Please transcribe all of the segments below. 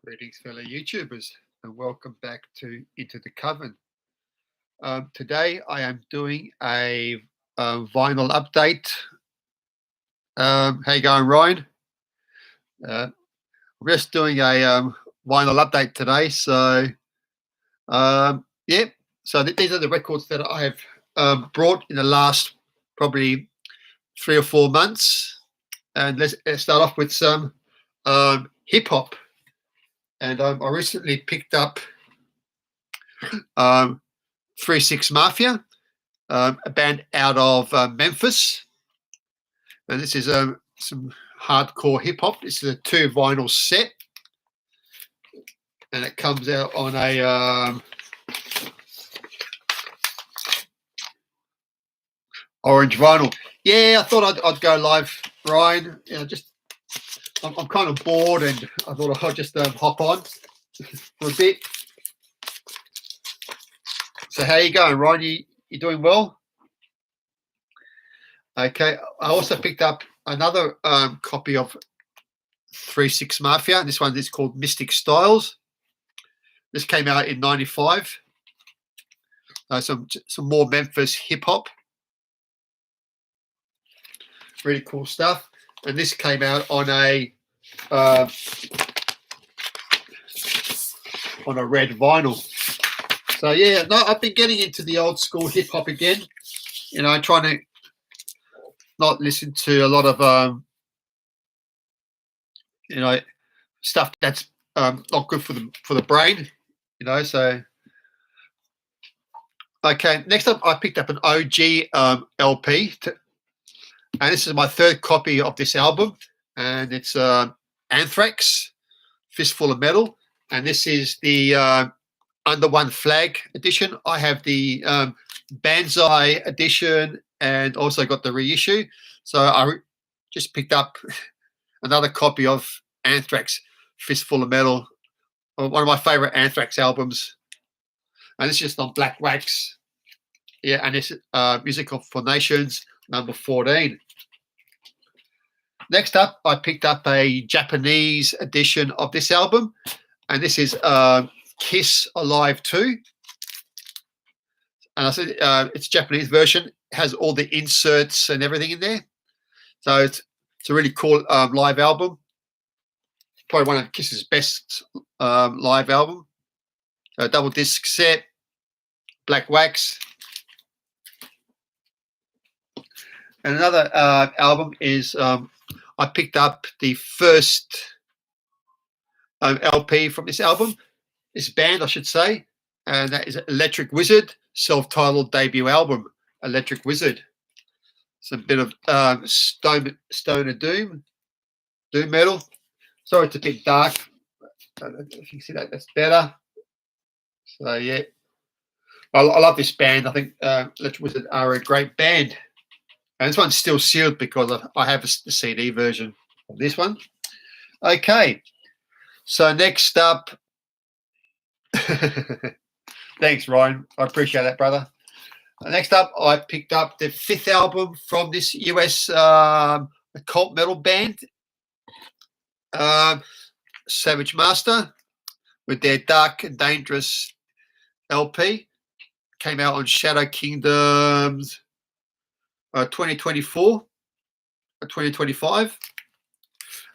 Greetings, fellow YouTubers, and welcome back to Into the Coven. Today, I am doing a vinyl update. How you going, Ryan? I'm just doing a vinyl update today. So, yeah. So these are the records that I have brought in the last probably 3 or 4 months, and let's start off with some hip hop. And I recently picked up 3 6 Mafia, a band out of Memphis. And this is some hardcore hip hop. This is a 2 vinyl set. And it comes out on a orange vinyl. Yeah, I thought I'd go live, Ryan. I'm kind of bored, and I thought I'd just hop on for a bit. So how you going, Ryan? You doing well? Okay. I also picked up another copy of 3 6 Mafia. This one is called Mystic Styles. This came out in '95. Some more Memphis hip hop. Really cool stuff. And this came out on a red vinyl. So yeah, no, I've been getting into the old school hip hop again. You know, trying to not listen to a lot of stuff that's not good for the brain. You know, so okay. Next up, I picked up an OG LP, and this is my 3rd copy of this album, and it's Anthrax, Fistful of Metal, and this is the Under One Flag edition. I have the Banzai edition and also got the reissue. So I just picked up another copy of Anthrax, Fistful of Metal, one of my favorite Anthrax albums. And it's just on Black Wax. Yeah, and it's Music for Nations, number 14. Next up, I picked up a Japanese edition of this album, and this is Kiss Alive 2. And I said it's a Japanese version. It has all the inserts and everything in there. So it's a really cool live album. Probably one of Kiss's best live album. Double disc set, Black Wax. And another album is I picked up the first LP from this album, this band, I should say, and that is Electric Wizard, self-titled debut album, Electric Wizard. It's a bit of stoner doom metal. Sorry, it's a bit dark. I don't know if you can see that, that's better. So yeah, I love this band. I think Electric Wizard are a great band. And this one's still sealed because I have the CD version of this one. Okay, so next up, thanks, Ryan. I appreciate that, brother. Next up, I picked up the 5th album from this US cult metal band, Savage Master, with their Dark and Dangerous LP. Came out on Shadow Kingdoms 2024 or 2025.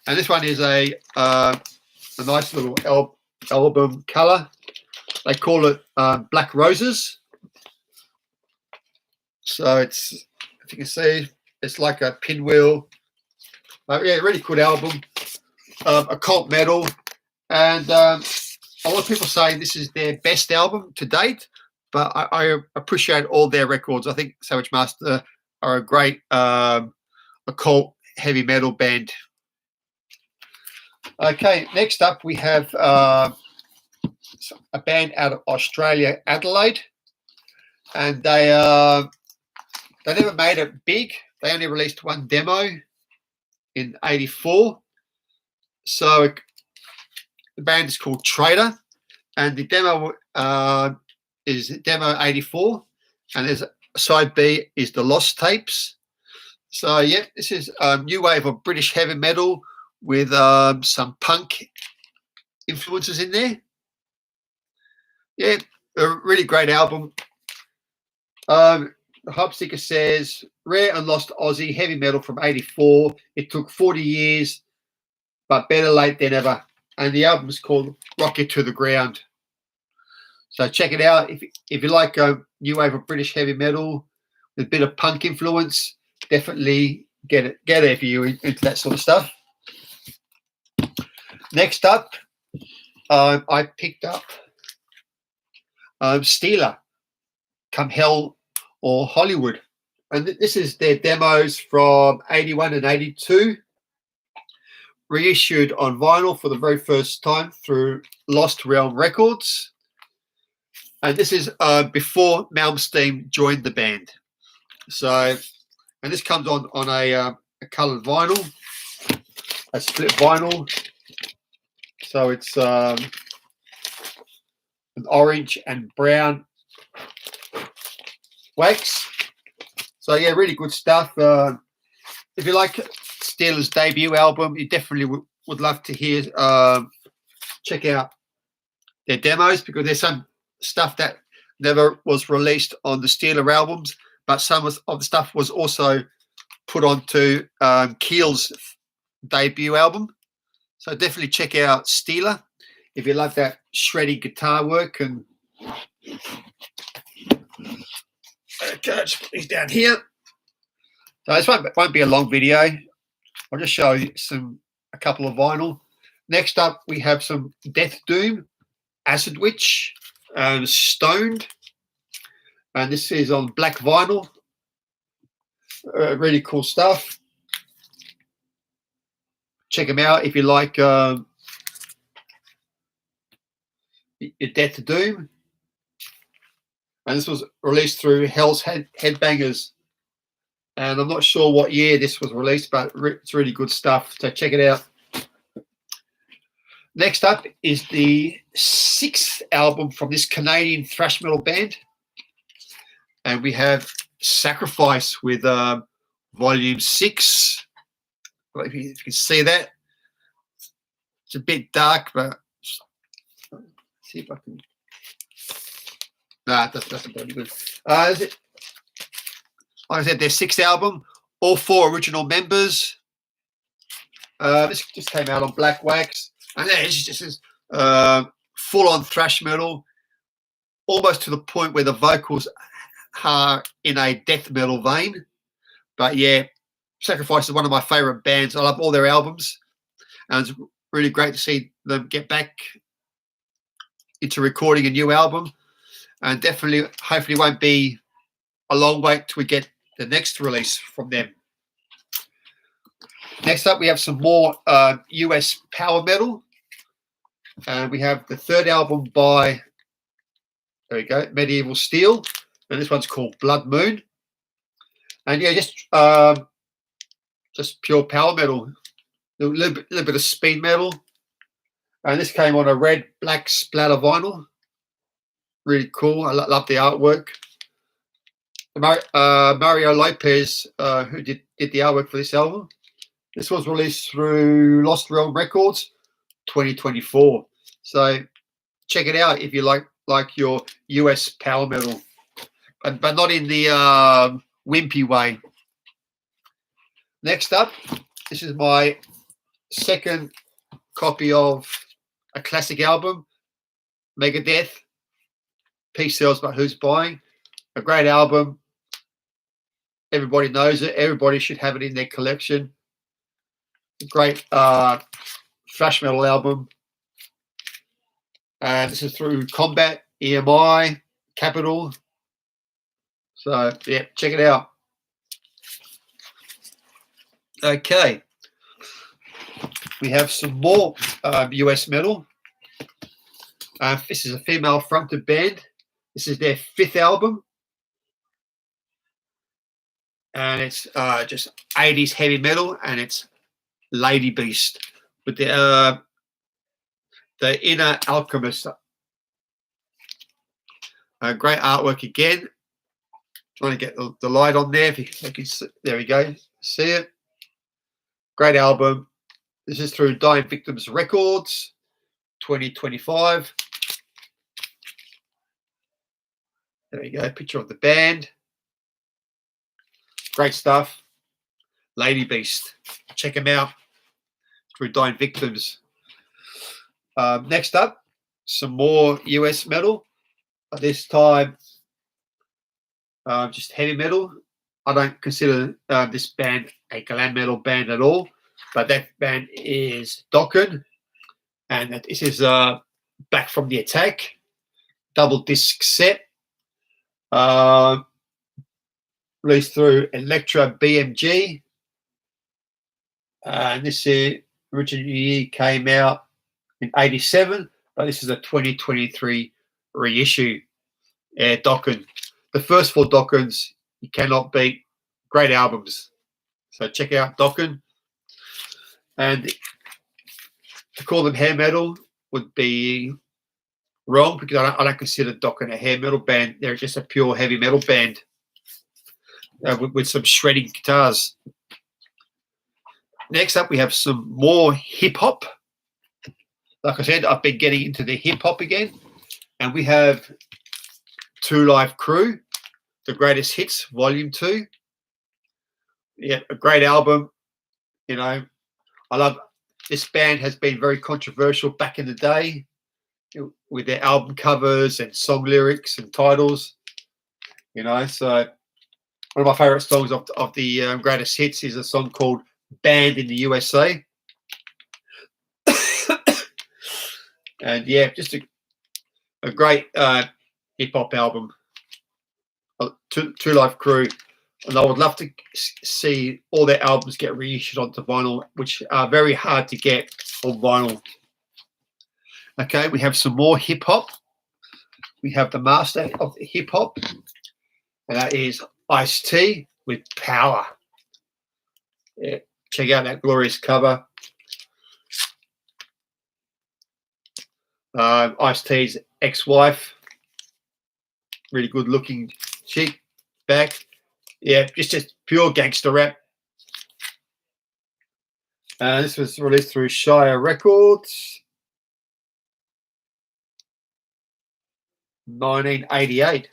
And this one is a nice little album color. They call it Black Roses. So it's, if you can see, it's like a pinwheel. Yeah, really good album. Occult metal. And a lot of people say this is their best album to date, but I appreciate all their records. I think Savage Master are a great occult heavy metal band. Okay, next up we have a band out of Australia, Adelaide, and they never made it big. They only released 1 demo in '84. So the band is called Trader, and the demo is demo '84, and there's side B is the Lost Tapes. So yeah, this is a new wave of British heavy metal with some punk influences in there. Yeah, a really great album. The Hub Sticker says, rare and lost Aussie heavy metal from '84. It took 40 years, but better late than ever. And the album is called Rock You to the Ground. So check it out. If you like new wave of British heavy metal with a bit of punk influence, definitely get it if you're into that sort of stuff. Next up, I picked up Steeler, Come Hell or Hollywood. And this is their demos from 81 and 82, reissued on vinyl for the very first time through Lost Realm Records. And this is before Malmsteen joined the band. So, and this comes on a coloured vinyl, a split vinyl. So it's an orange and brown wax. So yeah, really good stuff. If you like Steeler's debut album, you definitely would love to hear. Check out their demos, because there's some stuff that never was released on the Steeler albums, but some of the stuff was also put onto Keel's debut album. So definitely check out Steeler if you love that shreddy guitar work. And okay, let's put these down here. So this won't be a long video. I'll just show you a couple of vinyl. Next up, we have some Death Doom, Acid Witch, and Stoned. And this is on black vinyl. Really cool stuff. Check them out if you like your Death Doom. And this was released through Hell's Headbangers. And I'm not sure what year this was released, but it's really good stuff. So check it out. Next up is the 6th album from this Canadian thrash metal band. And we have Sacrifice with volume 6. If you can see that. It's a bit dark, but see if I can. Nah, it doesn't very good. Like I said, their 6th album, all 4 original members. This just came out on black wax. And this is full-on thrash metal, almost to the point where the vocals are in a death metal vein. But yeah, Sacrifice is one of my favourite bands. I love all their albums. And it's really great to see them get back into recording a new album. And definitely, hopefully, won't be a long wait till we get the next release from them. Next up, we have some more US power metal. And we have the 3rd album by, there we go, Medieval Steel. And this one's called Blood Moon. And yeah, just pure power metal. A little bit of speed metal. And this came on a red, black splatter vinyl. Really cool. I love the artwork. Mario Lopez, who did the artwork for this album. This was released through Lost Realm Records, 2024. So check it out if you like your US power metal, but not in the wimpy way. Next up, this is my 2nd copy of a classic album, Megadeth, Peace Sells But Who's Buying. A great album. Everybody knows it. Everybody should have it in their collection. Great thrash metal album. And this is through Combat, EMI, Capitol. So yeah, check it out. Okay. We have some more US metal. This is a female fronted band. This is their 5th album. And it's just 80s heavy metal, and it's Lady Beast with the Inner Alchemist. Great artwork again. Trying to get the light on there. If you can see, there we go. See it? Great album. This is through Dying Victims Records. 2025. There we go, picture of the band. Great stuff. Lady Beast. Check them out. Through Dying Victims. Next up, some more US metal. This time, just heavy metal. I don't consider this band a glam metal band at all, but that band is Dokken, and this is Back from the Attack, double disc set, released through Elektra BMG, and this originally came out in '87, but this is a 2023 reissue. Dokken. The first 4 Dokkens you cannot beat. Great albums. So check out Dokken. And to call them hair metal would be wrong, because I don't consider Dokken a hair metal band. They're just a pure heavy metal band with some shredding guitars. Next up, we have some more hip hop. Like I said, I've been getting into the hip hop again, and we have Two Live Crew, The Greatest Hits, Volume 2. Yeah, a great album. You know, I love this band. Has been very controversial back in the day with their album covers and song lyrics and titles. You know, so one of my favorite songs of the Greatest Hits is a song called Banned in the USA. And yeah, just a great hip hop album. Two Live Crew, and I would love to see all their albums get reissued onto vinyl, which are very hard to get on vinyl. Okay, we have some more hip hop. We have the master of the hip hop, and that is Ice-T with Power. Yeah, check out that glorious cover. Ice-T's ex-wife, really good looking chick, back. Yeah, just pure gangster rap. This was released through Shire Records, 1988.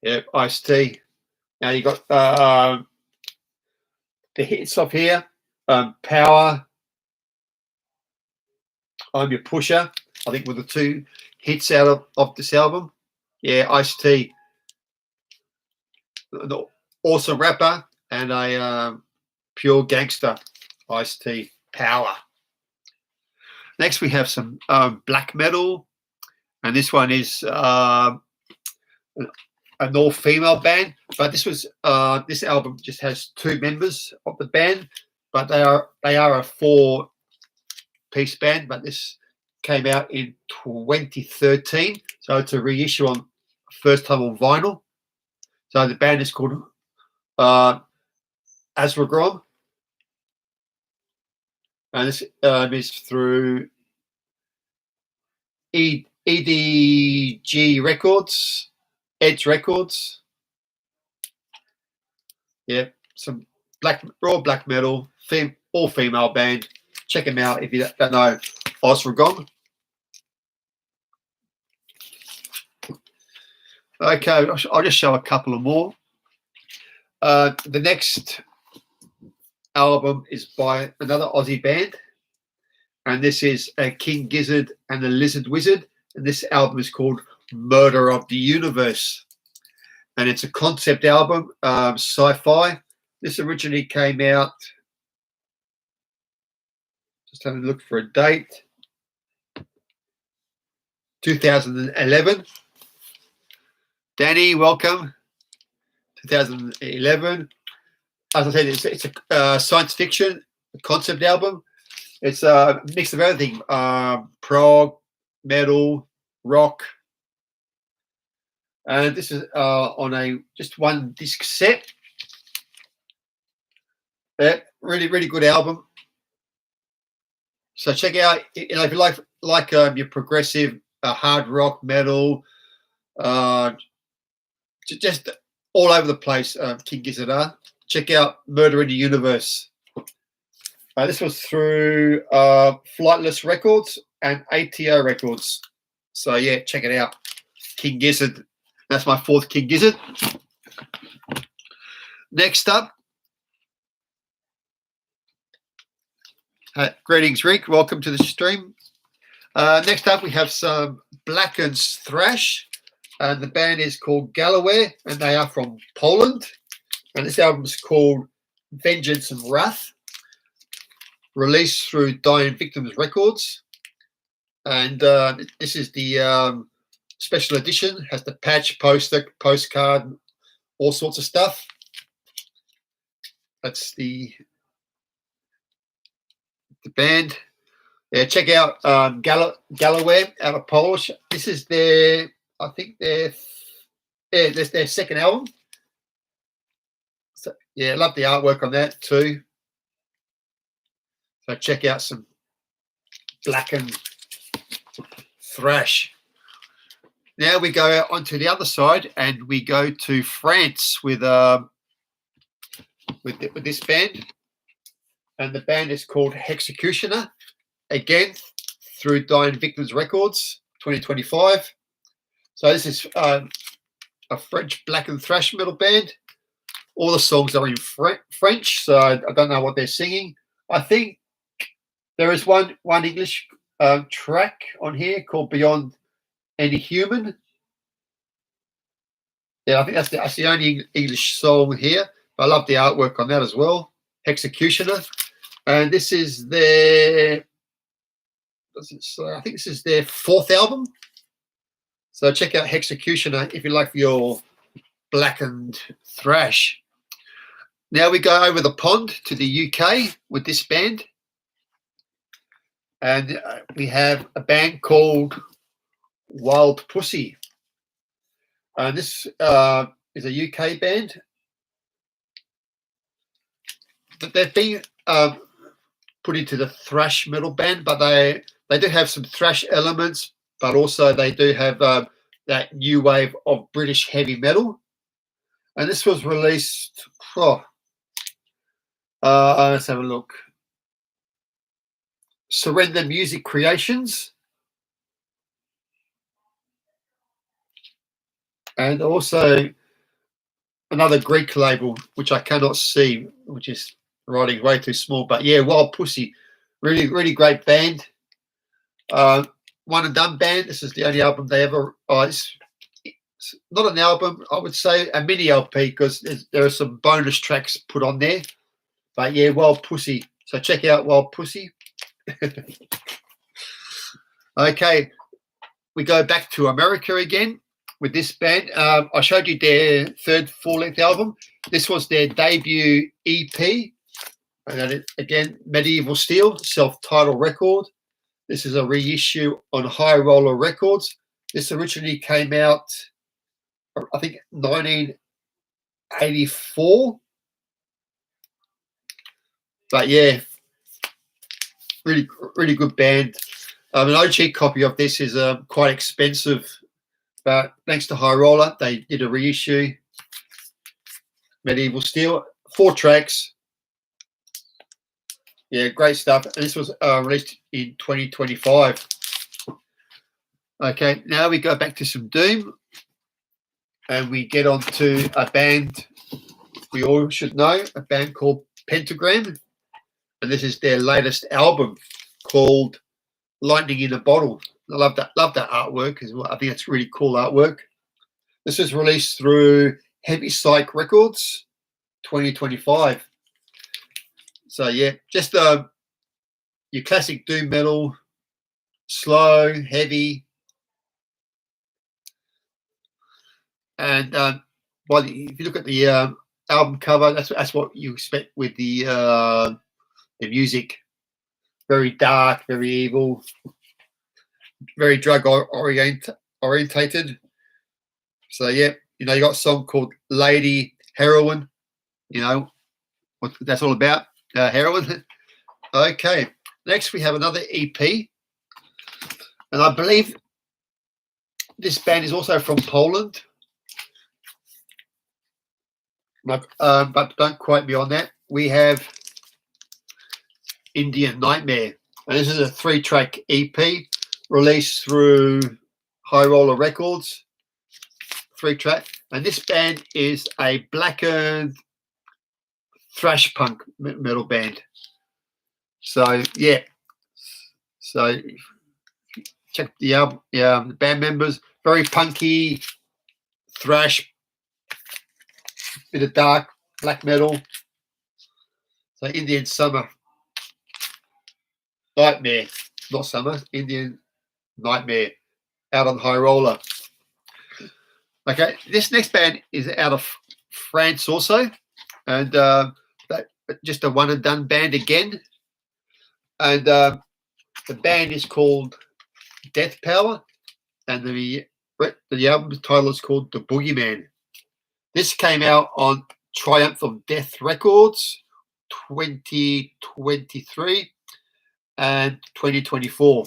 Yeah, Ice-T. Now you got the hits off here. Power, I'm Your Pusher, I think were the 2 hits out of this album. Yeah, Ice-T, an awesome rapper and a pure gangster. Ice-T, Power. Next, we have some black metal, and this one is an all-female band. But this album just has 2 members of the band, but they are a 4-piece band. But this came out in 2013, so it's a reissue on first time on vinyl. So the band is called Asragrom, and this is through EDG Records, Edge Records. Yeah, some raw black metal, all female band. Check them out if you don't know Asragrom. Okay, I'll just show a couple of more. The next album is by another Aussie band, and this is King Gizzard and the Lizard Wizard, and this album is called Murder of the Universe, and it's a concept album, sci-fi. This originally came out, just having a look for a date, 2011. Danny, welcome. 2011. As I said, it's a science fiction concept album. It's a mix of everything: prog, metal, rock. And this is on just 1 disc set. Really, really good album. So check it out. You know, if you like your progressive hard rock, metal, just all over the place, King Gizzard. Check out Murder in the Universe. This was through Flightless Records and ATO Records. So yeah, check it out. King Gizzard. That's my fourth King Gizzard. Next up, greetings, Rick. Welcome to the stream. Next up, we have some Blacken's thrash, and the band is called Galloway, and they are from Poland. And this album is called Vengeance and Wrath, released through Dying Victims Records. And this is the special edition. Has the patch, poster, postcard, all sorts of stuff. That's the band. Yeah, check out Galloway out of Polish. This is their, I think that's their second album. So yeah, love the artwork on that too. So check out some Blacken thrash. Now we go out onto the other side and we go to France with this band, and the band is called Hexecutioner, again through Dying Victims Records 2025. So this is a French black and thrash metal band. All the songs are in French, so I don't know what they're singing. I think there is one English track on here called Beyond Any Human. Yeah, I think that's the only English song here. I love the artwork on that as well. Hexecutioner. And this is their, I think this is their fourth album. So check out Hexecutioner if you like your blackened thrash. Now we go over the pond to the UK with this band. And we have a band called Wild Pussy. And this is a UK band. They've been put into the thrash metal band, but they do have some thrash elements, but also they do have that new wave of British heavy metal. And this was released, let's have a look. Surrender Music Creations. And also another Greek label, which I cannot see, which is writing way too small. But yeah, Wild Pussy, really, really great band. One and done band. This is the only album they ever. It's not an album, I would say a mini LP, because there are some bonus tracks put on there. But yeah, Wild Pussy. So check out Wild Pussy. Okay, we go back to America again with this band. I showed you their third full-length album. This was their debut EP. And again, Medieval Steel, self-titled record. This is a reissue on High Roller Records. This originally came out, I think, 1984. But yeah, really, really good band. An OG copy of this is quite expensive, but thanks to High Roller, they did a reissue. Medieval Steel, 4 tracks. Yeah, great stuff. And this was released in 2025. Okay, now we go back to some Doom, and we get on to a band we all should know, a band called Pentagram. And this is their latest album called Lightning in a Bottle. I love that artwork as well. I think it's really cool artwork. This is released through Heavy Psych Records 2025. So yeah, just your classic doom metal, slow, heavy, and if you look at the album cover, that's what you expect with the music. Very dark, very evil, very drug orientated. So yeah, you got a song called Lady Heroin. You know what that's all about. Heroin. Okay, next we have another EP, and I believe this band is also from Poland, but don't quote me on that. We have Indian Nightmare. And this is a 3-track EP released through High Roller Records. 3-track. And this band is a blackened thrash punk metal band. So, yeah. So, check the album. Yeah, the band members. Very punky, thrash, bit of dark black metal. So Indian Summer Nightmare, not Summer, Indian Nightmare, out on High Roller. Okay, this next band is out of France also, and that just a one and done band again. And the band is called Death Power, and the album title is called The Boogeyman. This came out on Triumph of Death Records 2023 and 2024.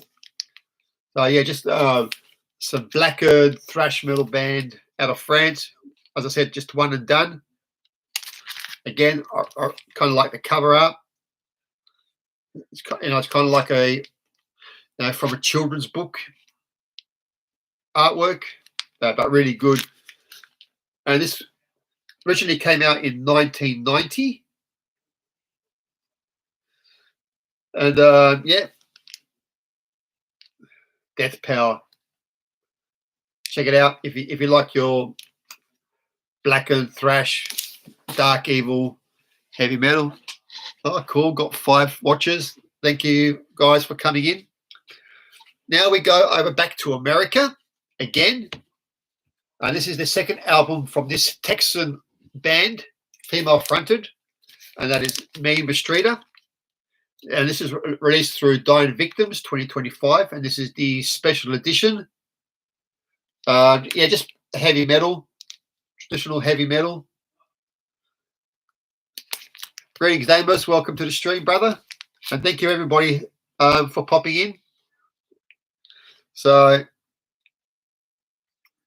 So yeah, just some blackened thrash metal band out of France. As I said, just one and done. Again, I kind of like the cover art. It's kind of like a from a children's book artwork, but really good. And this originally came out in 1990. And yeah, Death Power. Check it out if you like your blackened thrash, dark evil, heavy metal. Oh, cool! Got 5 watchers. Thank you guys for coming in. Now we go over back to America again. And this is the second album from this Texan band, female fronted, and that is Mean Mistreater. And this is released through Dying Victims 2025, and this is the special edition. Yeah, just heavy metal, traditional heavy metal. Greetings, Damos. Welcome to the stream, brother. And thank you, everybody, for popping in. So,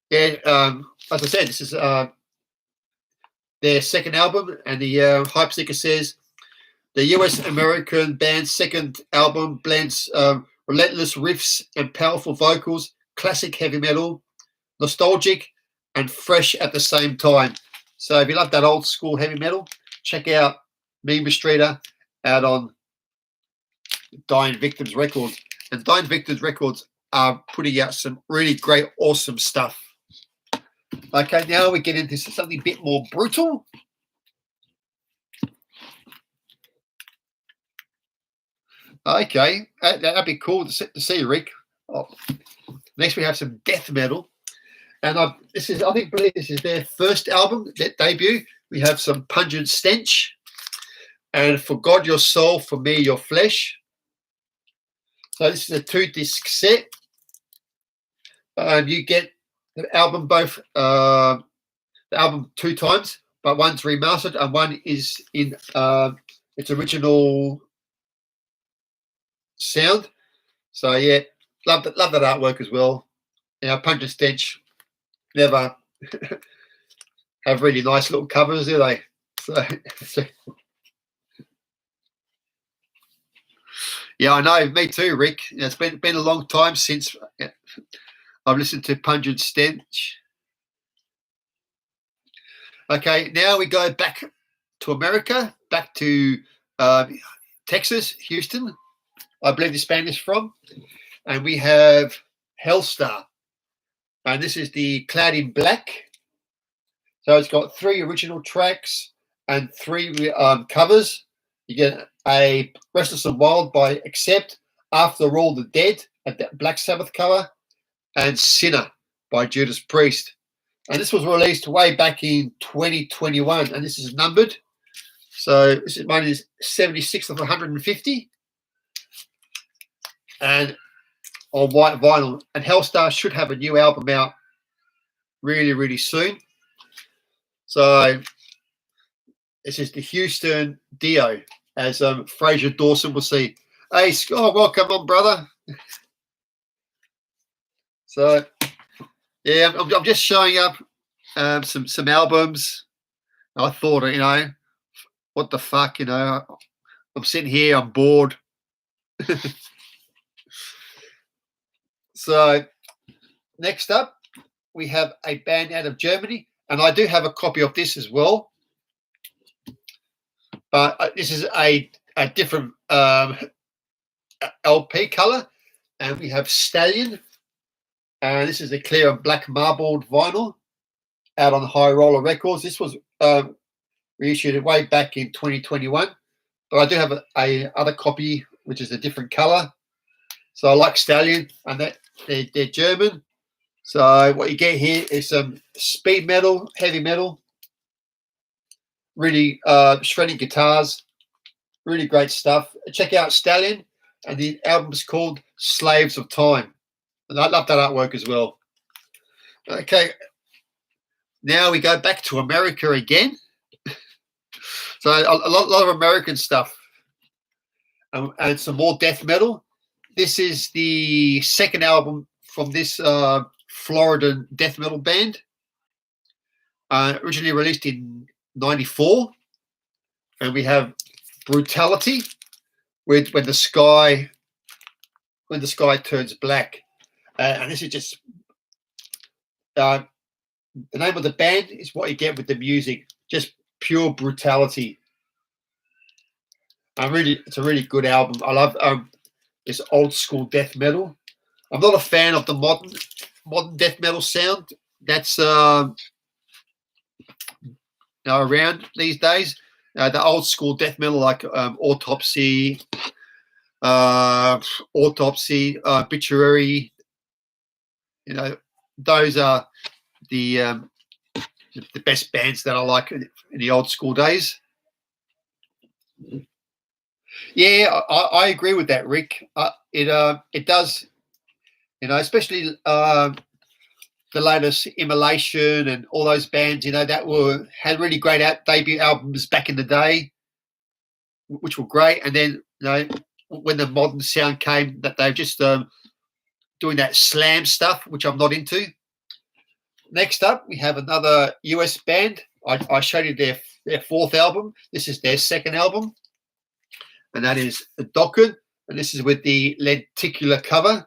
yeah, as I said, this is their second album, and the hype sticker says, the US-American band's second album blends relentless riffs and powerful vocals, classic heavy metal, nostalgic and fresh at the same time. So if you love that old school heavy metal, check out Mean Mistreater out on Dying Victims Records. And Dying Victims Records are putting out some really great, awesome stuff. Okay, now we get into something a bit more brutal. Okay, that'd be cool to see, Rick. Oh, next, we have some death metal, and I believe this is their first album, their debut. We have some Pungent Stench, and For God Your Soul, For Me Your Flesh. So this is a 2-disc set, and you get the album the album 2 times, but one's remastered and one is in its original sound. So yeah, love that artwork as well. Pungent Stench never have really nice little covers, do they? So yeah, I know. Me too, Rick. It's been a long time since I've listened to Pungent Stench. Okay, now we go back to America, back to Texas, Houston. I believe this band is from, and we have Hellstar, and this is the Clad in Black. So it's got 3 original tracks and 3 covers. You get a Restless and Wild by Accept, After All the Dead, a Black Sabbath cover, and Sinner by Judas Priest. And this was released way back in 2021, and this is numbered. So mine is 76 of 150. And on white vinyl. And Hellstar should have a new album out really, really soon. So this is the Houston Dio, as Fraser Dawson will see. Hey, Scott, welcome on, brother. So yeah, I'm just showing up some albums. I thought, what the fuck, I'm sitting here, I'm bored. So next up, we have a band out of Germany, and I do have a copy of this as well. But this is a different LP color, and we have Stallion, and this is a clear and black marbled vinyl out on High Roller Records. This was reissued way back in 2021, but I do have a other copy which is a different color. So I like Stallion, and that they're German. So what you get here is some speed metal, heavy metal, really shredding guitars, really great stuff. Check out Stallion, and the album's called Slaves of Time, and I love that artwork as well. Okay, now we go back to America again. So a lot of American stuff, and some more death metal. This is the second album from this Floridan death metal band, originally released in '94, and we have Brutality, when the sky turns black, and this is just the name of the band is what you get with the music, just pure brutality. It's a really good album. I love this old school death metal. I'm not a fan of the modern death metal sound that's around these days. The old school death metal like Autopsy, Obituary, those are the best bands that I like in the old school days. Yeah, I agree with that, Rick. It does, especially the latest Immolation and all those bands, that had really great debut albums back in the day, which were great. And then, when the modern sound came, that they're just doing that slam stuff, which I'm not into. Next up, we have another US band. I showed you their fourth album. This is their second album, and that is Dokken, and this is with the lenticular cover.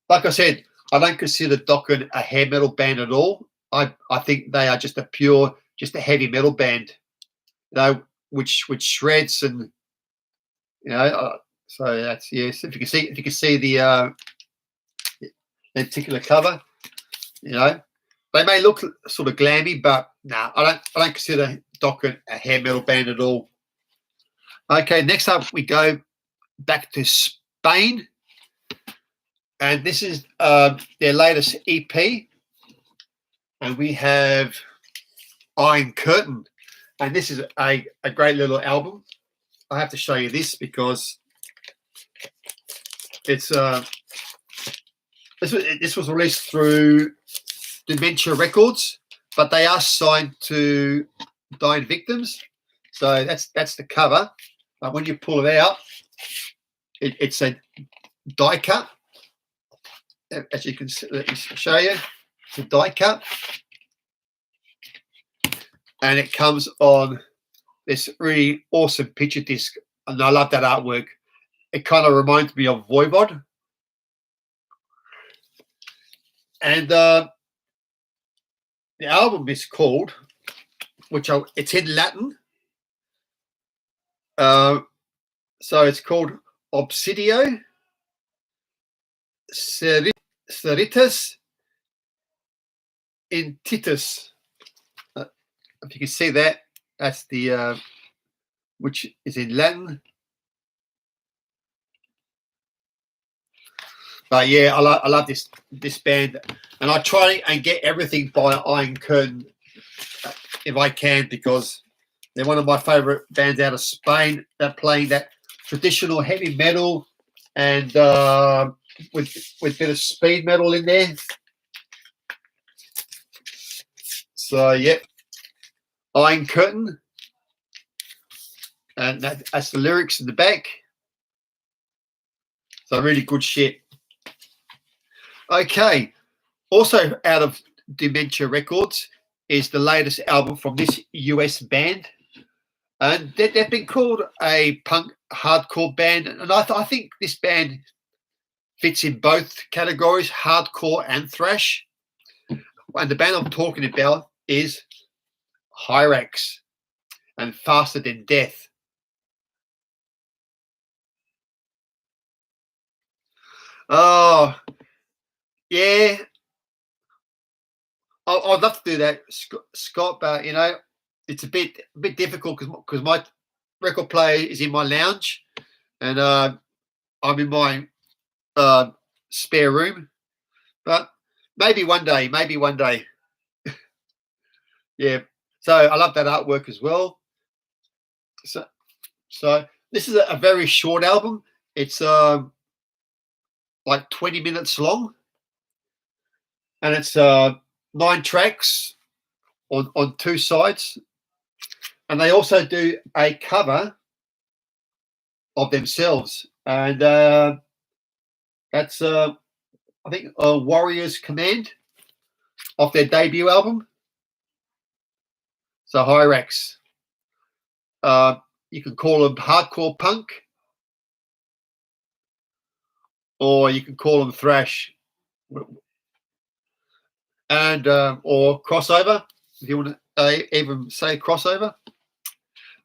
Like I said, I don't consider Dokken a hair metal band at all. I think they are just a heavy metal band, which shreds and so that's yes. If you can see the lenticular cover, they may look sort of glammy, but no, I don't consider Dokken a hair metal band at all. Okay, next up we go back to Spain, and this is their latest EP, and we have Iron Curtain, and this is a great little album. I have to show you this because it's this was released through Dementia Records, but they are signed to Dying Victims, so that's the cover. But when you pull it out, it's a die cut. As you can see, let me show you. It's a die cut, and it comes on this really awesome picture disc, and I love that artwork. It kind of reminds me of Voivod, and the album is called, it's in Latin, so it's called Obsidio Seritas Intitus. If you can see that, that's the which is in Latin. But yeah, I love this band, and I try and get everything by Iron Curtain if I can, because they're one of my favorite bands out of Spain. They're playing that traditional heavy metal and with a bit of speed metal in there. So yeah, Iron Curtain, and that's the lyrics in the back. So really good shit. Okay, also out of Dementia Records is the latest album from this US band, and they've been called a punk hardcore band, and I think this band fits in both categories, hardcore and thrash. And the band I'm talking about is Hyrax and Faster Than Death. Oh, yeah. I'd love to do that, Scott, but it's a bit difficult because my record player is in my lounge, and I'm in my spare room. But maybe one day, yeah. So I love that artwork as well. So this is a very short album. It's like 20 minutes long, and it's 9 tracks on 2 sides. And they also do a cover of themselves, and that's I think Warriors Command off their debut album. So Hyrax, you can call them hardcore punk, or you can call them thrash, and or crossover, if you want to even say crossover.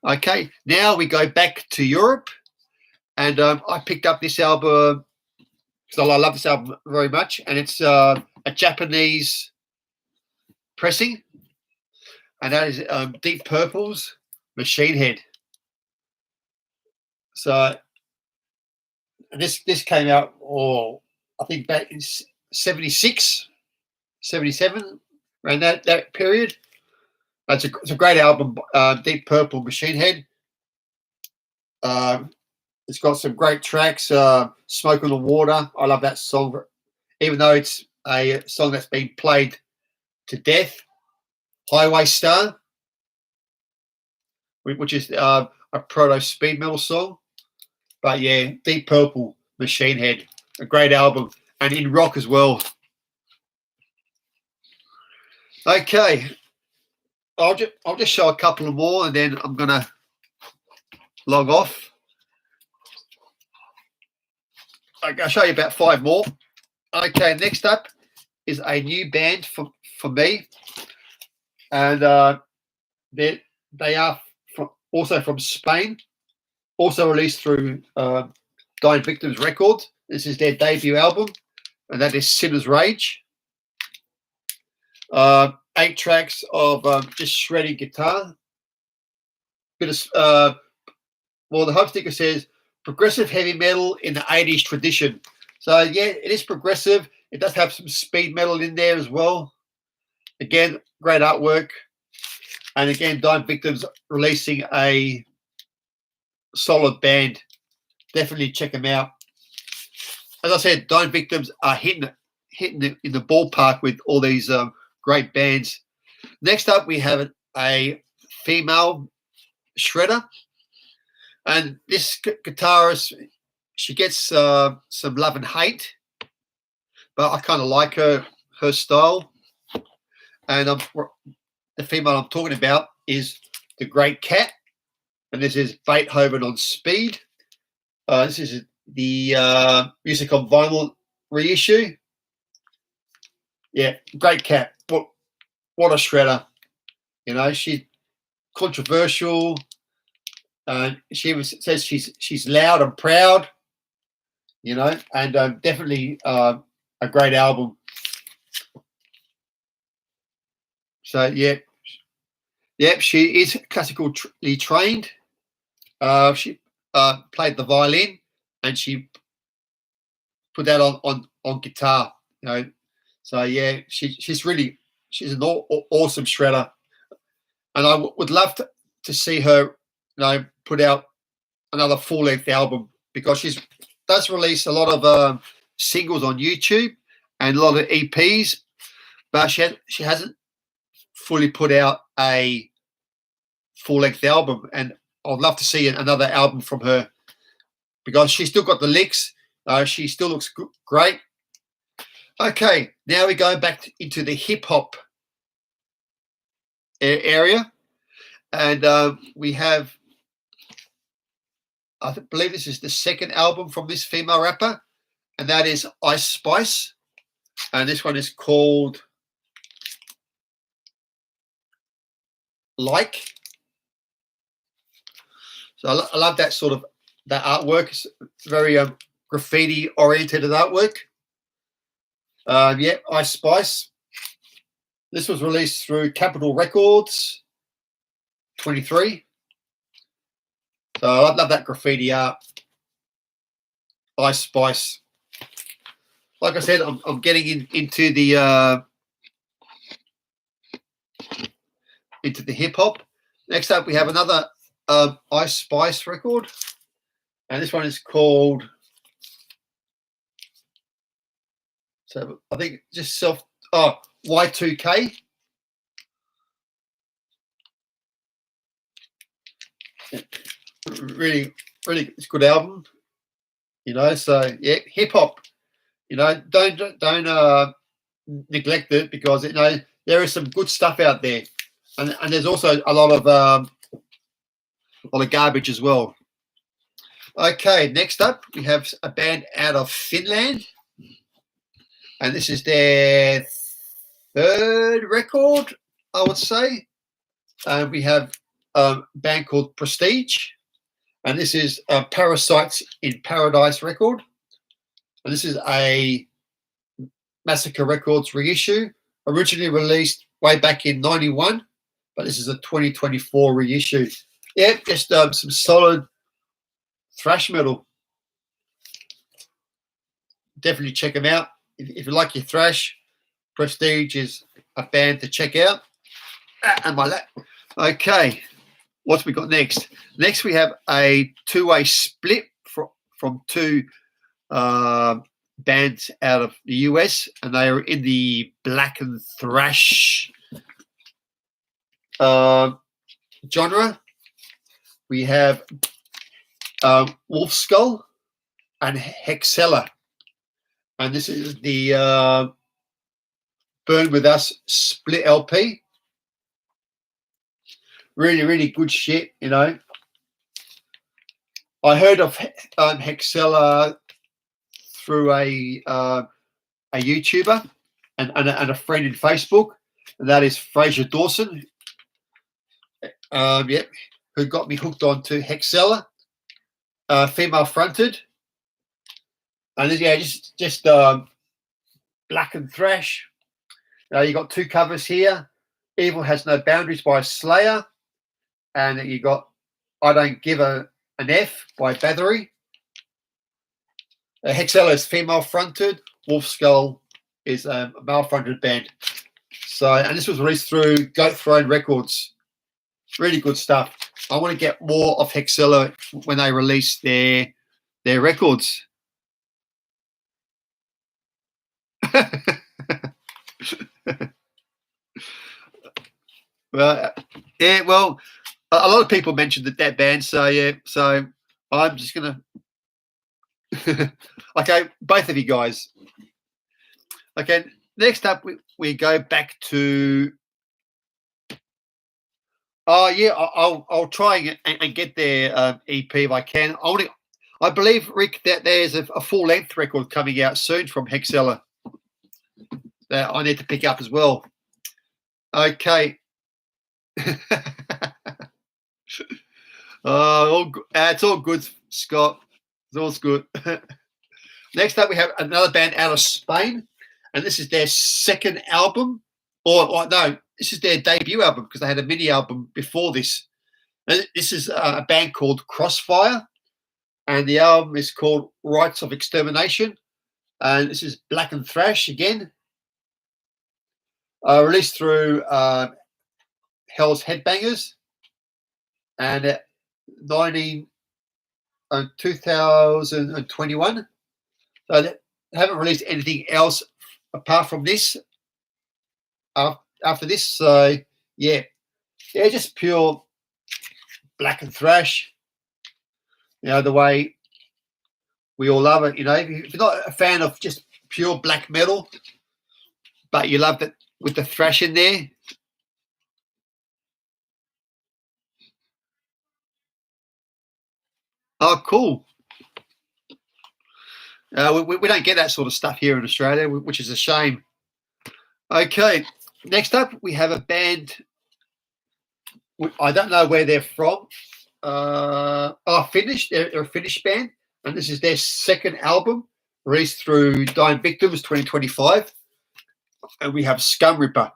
Okay, now we go back to Europe, and I picked up this album because I love this album very much, and it's a Japanese pressing, and that is Deep Purple's Machine Head. So this came out, I think back in 76, 77, around that period. It's a great album, Deep Purple Machine Head. It's got some great tracks. Smoke on the Water. I love that song, even though it's a song that's been played to death. Highway Star, which is a proto speed metal song. But yeah, Deep Purple Machine Head, a great album, and in rock as well. Okay, I'll just show a couple of more, and then I'm gonna log off. I'll show you about 5 more. Okay, next up is a new band for me, and they are also from Spain, also released through Dying Victims Records. This is their debut album, and that is Sinner's Rage. 8 tracks of just shredding guitar. Bit of the hub sticker says progressive heavy metal in the 80s tradition. So yeah, it is progressive. It does have some speed metal in there as well. Again, great artwork. And again, Dying Victims releasing a solid band. Definitely check them out. As I said, Dying Victims are hitting in the ballpark with all these great bands. Next up, we have a female shredder. And this guitarist, she gets some love and hate, but I kind of like her style. And the female I'm talking about is the Great Kat, and this is Beethoven on Speed. This is the Music on Vinyl reissue. Yeah, Great Kat. What a shredder! She's controversial. She says she's loud and proud, and definitely a great album. So yep, she is classically trained. She played the violin, and she put that on guitar. So yeah, she's an awesome shredder, and I would love to see her put out another full-length album, because she does release a lot of singles on YouTube and a lot of EPs, but she hasn't fully put out a full-length album, and I'd love to see another album from her, because she's still got the licks. She still looks great. Okay, now we go back into the hip-hop area, and we have believe this is the second album from this female rapper, and that is Ice Spice. And this one is called Like. So I love that sort of that artwork. It's very graffiti oriented artwork. Yeah, Ice Spice. This was released through Capitol Records 23. So I love that graffiti art. Ice Spice. Like I said, I'm getting into the hip hop. Next up, we have another Ice Spice record, and this one is called. So I think just Y2K. Really, really, it's a good album. You know, so yeah, hip hop. You know, don't neglect it, because you know there is some good stuff out there, and there's also a lot of garbage as well. Okay, next up we have a band out of Finland, and this is their third record, I would say. And we have a band called Prestige, and this is Parasites in Paradise record. And this is a Massacre Records reissue, originally released way back in '91, but this is a 2024 reissue. Yeah, just some solid thrash metal. Definitely check them out. If you like your thrash, Prestige is a band to check out. And my lap. Okay, what we got next? Next, we have a two-way split from two bands out of the US, and they are in the black and thrash genre. We have Wolf Skull and Hexella, and this is the Burn With Us split LP. Really, really good shit, you know. I heard of Hexella through a YouTuber and a friend in Facebook, and that is Fraser Dawson. Yep, who got me hooked on to Hexella, female fronted, and yeah, just black and thrash. You got two covers here. Evil Has No Boundaries by Slayer, and you got I Don't Give an F by Bathory. Hexella is female fronted. Wolf Skull is a male fronted band. So, and this was released through Goat Throne Records. Really good stuff. I want to get more of Hexella when they release their records. Well, yeah, well, a lot of people mentioned that band, so yeah, so I'm just gonna. Okay, both of you guys. Okay, next up we go back to. Oh yeah, I'll try and get their EP if I can. I believe, Rick, that there's a full length record coming out soon from Hexella that I need to pick up as well. Okay. It's all good, Scott. It's all good. Next up, we have another band out of Spain, and this is their second album, or no, this is their debut album, because they had a mini album before this. And this is a band called Crossfire, and the album is called Rites of Extermination, and this is black and thrash again. Released through Hell's Headbangers, and 2021. So they haven't released anything else apart from this after this. So yeah, just pure black and thrash. You know, the way we all love it. You know, if you're not a fan of just pure black metal, but you love it with the thrash in there. Oh, cool. We don't get that sort of stuff here in Australia, which is a shame. Okay, next up we have a band. I don't know where they're from. Finnish. They're a Finnish band, and this is their second album, released through Dying Victims 2025. And we have Scum Ripper.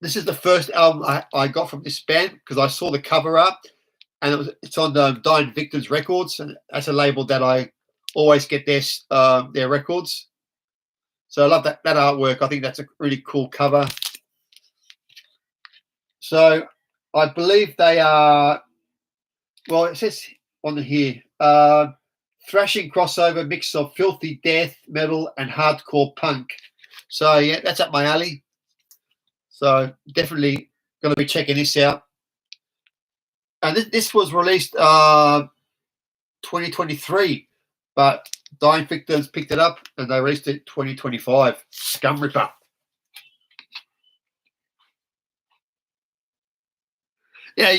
This is the first album I got from this band because I saw the cover art, and it's on Dying Victims Records, and that's a label that I always get their records. So I love that artwork. I think that's a really cool cover. So I believe they are, well, it says on here, thrashing crossover mix of filthy death metal and hardcore punk. So yeah, that's up my alley. So definitely going to be checking this out. And this was released 2023, but Dying Victims picked it up and they released it 2025. Scum Ripper. Yeah,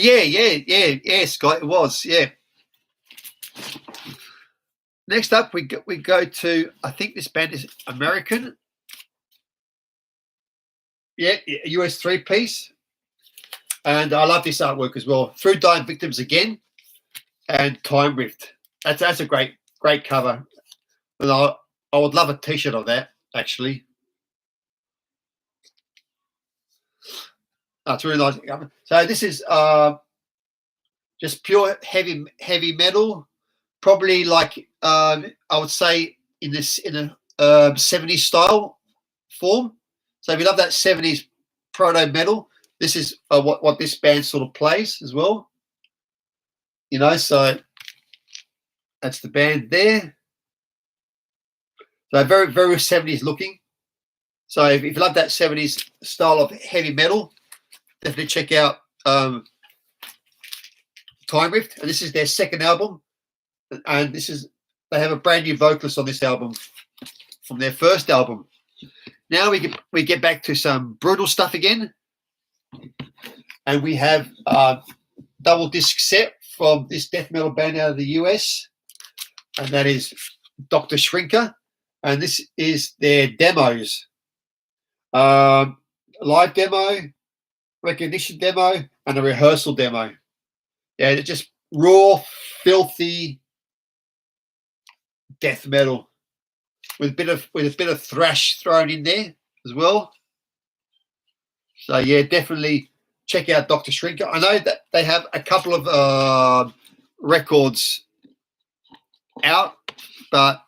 Scott, it was, yeah. Next up, we go to, I think this band is American. Yeah, US 3-piece. And I love this artwork as well. Through Dying Victims again and Time Rift. That's a great cover. And I would love a t-shirt of that, actually. It's really nice. So this is just pure heavy metal, probably like I would say in a 70s style form. So if you love that 70s proto metal, this is what this band sort of plays as well. You know, so that's the band there. So very 70s looking. So if you love that 70s style of heavy metal, definitely check out Time Rift. And this is their second album. And they have a brand new vocalist on this album from their first album. Now we get back to some brutal stuff again. And we have a double disc set from this death metal band out of the US. And that is Dr. Shrinker. And this is their demos. Live demo, recognition demo, and a rehearsal demo. Yeah, they're just raw, filthy death metal with a bit of thrash thrown in there as well. So yeah, definitely check out Dr. Shrinker. I know that they have a couple of records out, but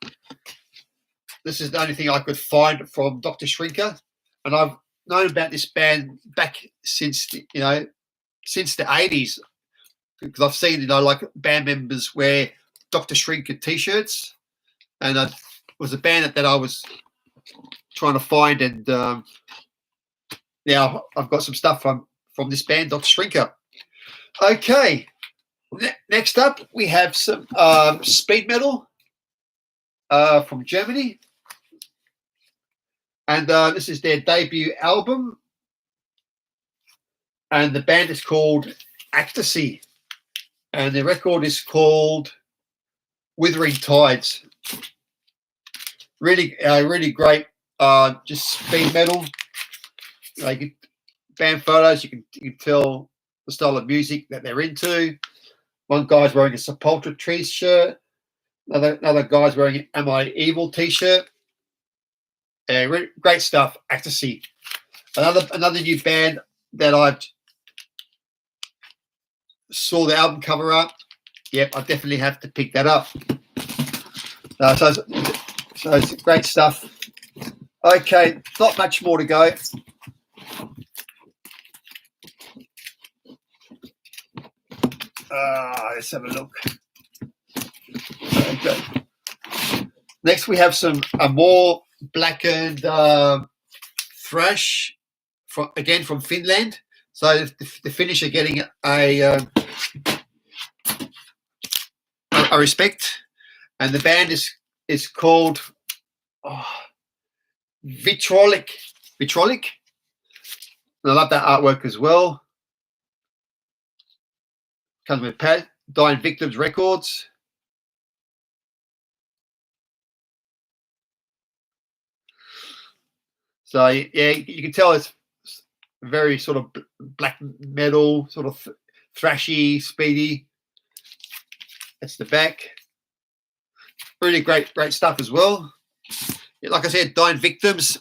this is the only thing I could find from Dr. Shrinker, and I've known about this band back since the 80s, because I've seen like band members wear Dr. Shrinker t-shirts, and it was a band that I was trying to find, and now I've got some stuff from this band, Dr. Shrinker. Okay, next up we have some speed metal from Germany. And this is their debut album. And the band is called Ecstasy. And the record is called Withering Tides. Really great, just speed metal. Like band photos, you can tell the style of music that they're into. One guy's wearing a Sepultura t-shirt. Another guy's wearing an Am I Evil t-shirt. Great stuff. Ecstasy. Another new band that I saw the album cover up. Yep, I definitely have to pick that up. So it's great stuff. Okay, not much more to go. Let's have a look. Okay. Next, we have a more blackened thrash from Finland. So the Finnish are getting a respect, and the band is called Vitrolic. And I love that artwork as well. Comes with Dying Victims Records. So yeah, you can tell it's very sort of black metal, sort of thrashy, speedy. That's the back. Really great stuff as well. Like I said, Dying Victims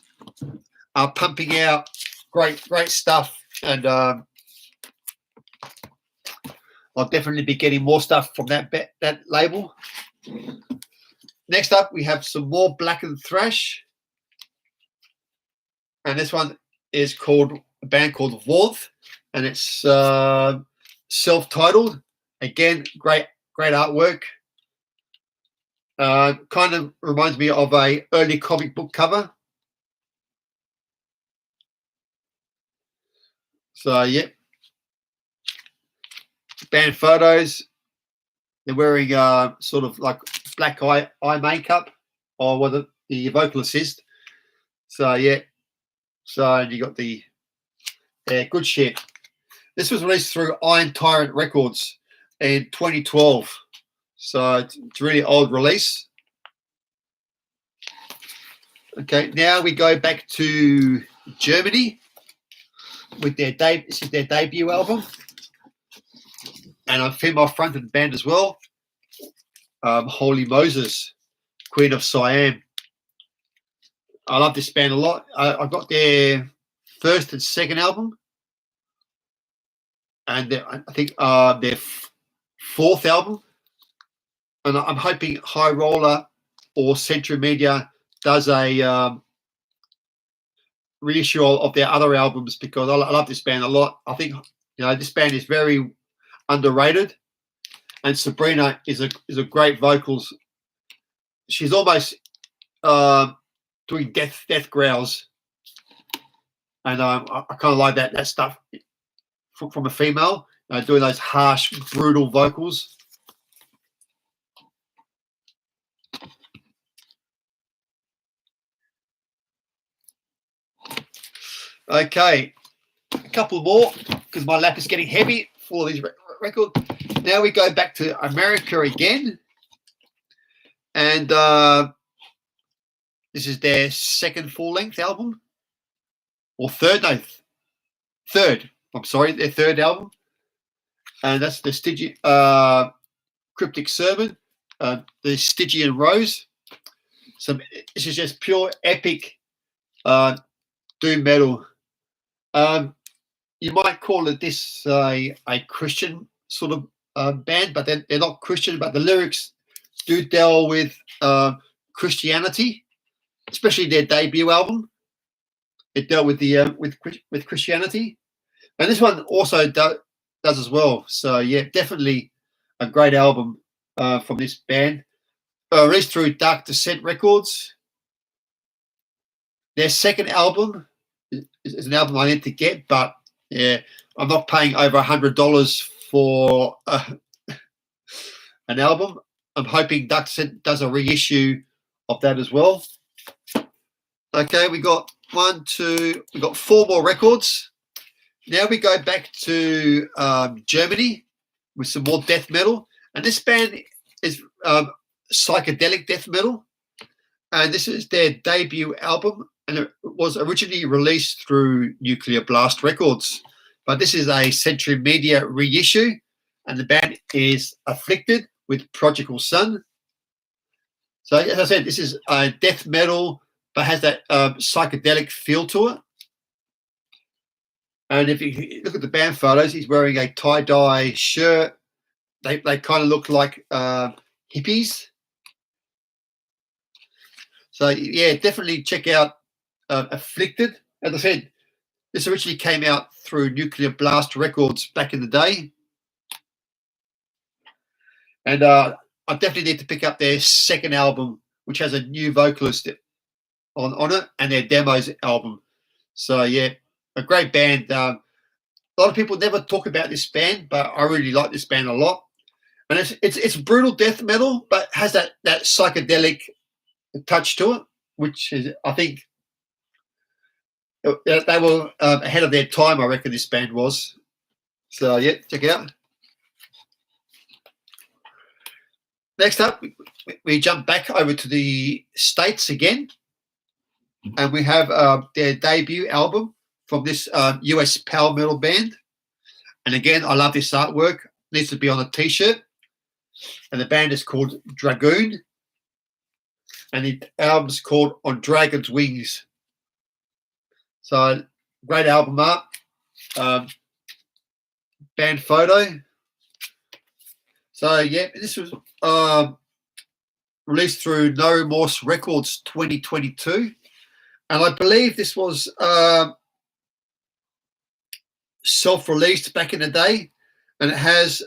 are pumping out great stuff, and I'll definitely be getting more stuff from that label. Next up, we have some more Blackened Thrash, and this one is called a band called Warmth, and it's self-titled. Again, great artwork. Kind of reminds me of a early comic book cover. So yeah, band photos. They're wearing sort of like black eye makeup, or what the vocal assist. So yeah, so you got the good shit. This was released through Iron Tyrant Records in 2012. So it's a really old release. Okay, now we go back to Germany with their this is their debut album, and a female-fronted band as well. Holy Moses, Queen of Siam. I love this band a lot. I got their first and second album, and I think their fourth album. And I'm hoping High Roller or Century Media does a reissue of their other albums, because I love this band a lot. I think this band is very underrated, and Sabrina is a great vocals. She's almost doing death growls, and I kind of like that stuff from a female, doing those harsh, brutal vocals. Okay, a couple more, because my lap is getting heavy for these records. Now we go back to America again, and this is their second full-length album, or third. I'm sorry, their third album, and that's the Cryptic Sermon, the Stygian Rose. This is just pure epic doom metal. You might call it this a Christian sort of band, but they're not Christian. But the lyrics do deal with Christianity, especially their debut album. It dealt with the with Christianity, and this one also does as well. So yeah, definitely a great album from this band. Released through Dark Descent Records. Their second album is an album I need to get, but yeah, I'm not paying over $100 for an album. I'm hoping Dark Descent does a reissue of that as well. Okay, we got four more records. Now we go back to Germany with some more death metal, and this band is psychedelic death metal, and this is their debut album, and it was originally released through Nuclear Blast Records, but this is a Century Media reissue, and the band is Afflicted with Prodigal Son. So as I said, this is death metal, but has that psychedelic feel to it. And if you look at the band photos, he's wearing a tie-dye shirt. They kind of look like hippies. So yeah, definitely check out Afflicted. As I said, this originally came out through Nuclear Blast Records back in the day. And I definitely need to pick up their second album, which has a new vocalist on it, and their demos album. So yeah, a great band. A lot of people never talk about this band, but I really like this band a lot. And it's brutal death metal, but has that psychedelic touch to it, which is, I think, they were ahead of their time. I reckon this band was. So yeah, check it out. next up, we jump back over to the States again, and we have their debut album from this US power metal band. And again, I love this artwork. It needs to be on a t-shirt. And the band is called Dragoon. And the album's called On Dragon's Wings. So, great album art. Band photo. So, yeah, this was released through No Remorse Records 2022. And I believe this was self-released back in the day. And it has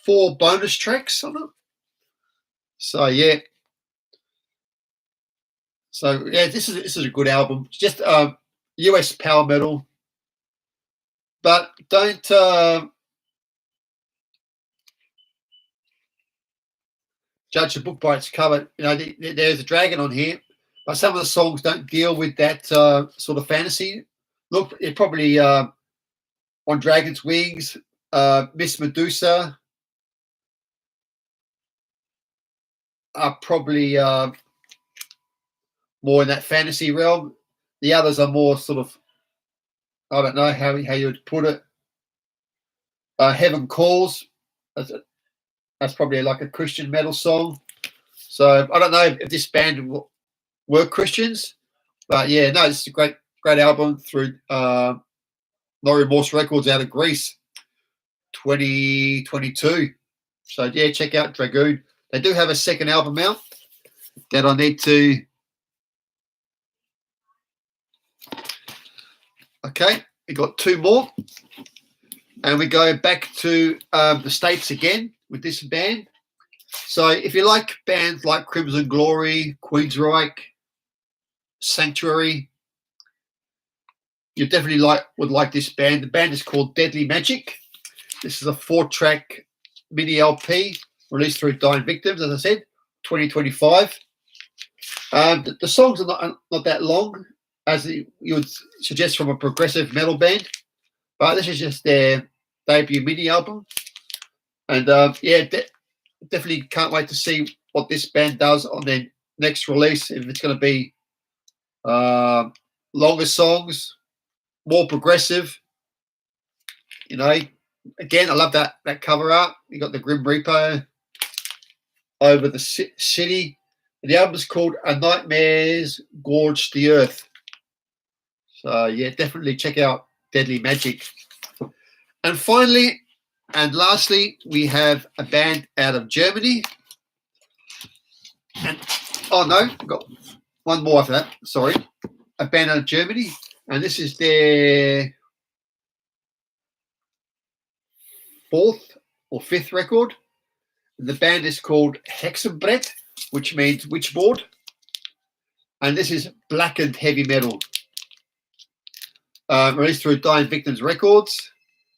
4 bonus tracks on it. So, yeah. So, yeah, this is a good album. Just US power metal. But don't judge a book by its cover. You know, there's a dragon on here, but some of the songs don't deal with that sort of fantasy. Look, it probably On Dragon's Wings, Miss Medusa are probably more in that fantasy realm. The others are more sort of, I don't know how you would put it. Heaven Calls. That's probably like a Christian metal song. So I don't know if this band were Christians, but yeah, no, it's a great album through No Remorse Records out of Greece, 2022. So yeah, check out Dragoon. They do have a second album out that I need to. Okay, we got 2 more, and we go back to the States again with this band. So if you like bands like Crimson Glory, Queensryche, Sanctuary, you definitely would like this band. The band is called Deadly Magic. This is a 4-track mini LP released through Dying Victims, as I said, 2025. The songs are not that long, as you would suggest from a progressive metal band, but this is just their debut mini album. And yeah, definitely can't wait to see what this band does on their next release. If it's going to be longer songs, more progressive, you know. Again, I love that cover art. You got the Grim Reaper over the city. The album's called A Nightmare's Gorged the Earth. So yeah, definitely check out Deadly Magic. And finally, and lastly, we have a band out of Germany. And oh no, I've got one more after that. Sorry, a band out of Germany, and this is their 4th or 5th record. The band is called Hexenbrett, which means witchboard, and this is blackened heavy metal. Released through Dying Victims Records.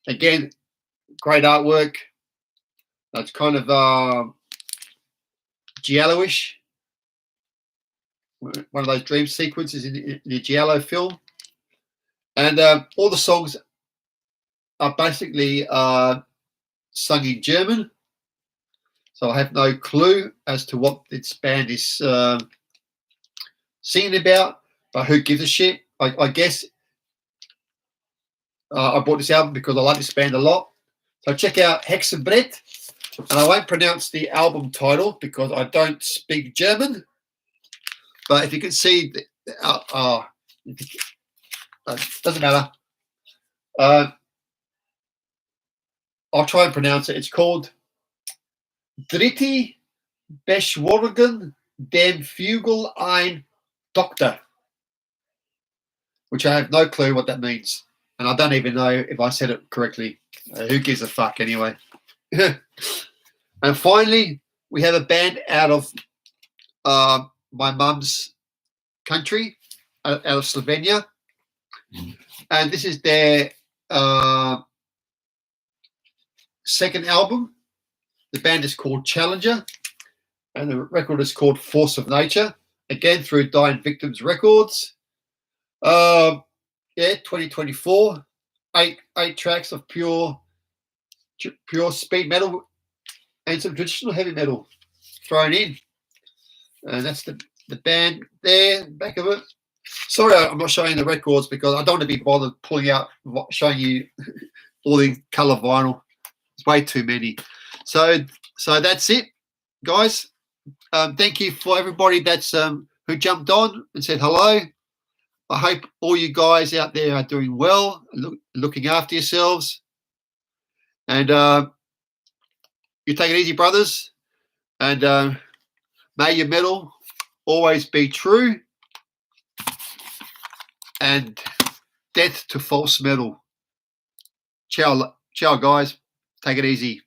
Again, great artwork. It's kind of giallo-ish. One of those dream sequences in the giallo film. And all the songs are basically sung in German. So I have no clue as to what this band is singing about, but who gives a shit? I guess I bought this album because I like this band a lot. So check out Hexenbrett, and I won't pronounce the album title because I don't speak German. But if you can see, doesn't matter. I'll try and pronounce it. It's called Dritte Beschwörung dem Flügel ein Doktor, which I have no clue what that means. And I don't even know if I said it correctly. Who gives a fuck anyway? And finally, we have a band out of my mum's country, out of Slovenia. And this is their second album. The band is called Challenger, and the record is called Force of Nature, again through Dying Victims Records. Yeah, 2024, eight tracks of pure speed metal and some traditional heavy metal. thrown in. And that's the band there, back of it. Sorry, I'm not showing the records because I don't want to be bothered pulling out, showing you all the colour vinyl. It's way too many. So that's it, guys. Thank you for everybody that's who jumped on and said hello. I hope all you guys out there are doing well, looking after yourselves. And you take it easy, brothers. And may your metal always be true. And death to false metal. Ciao, guys. Take it easy.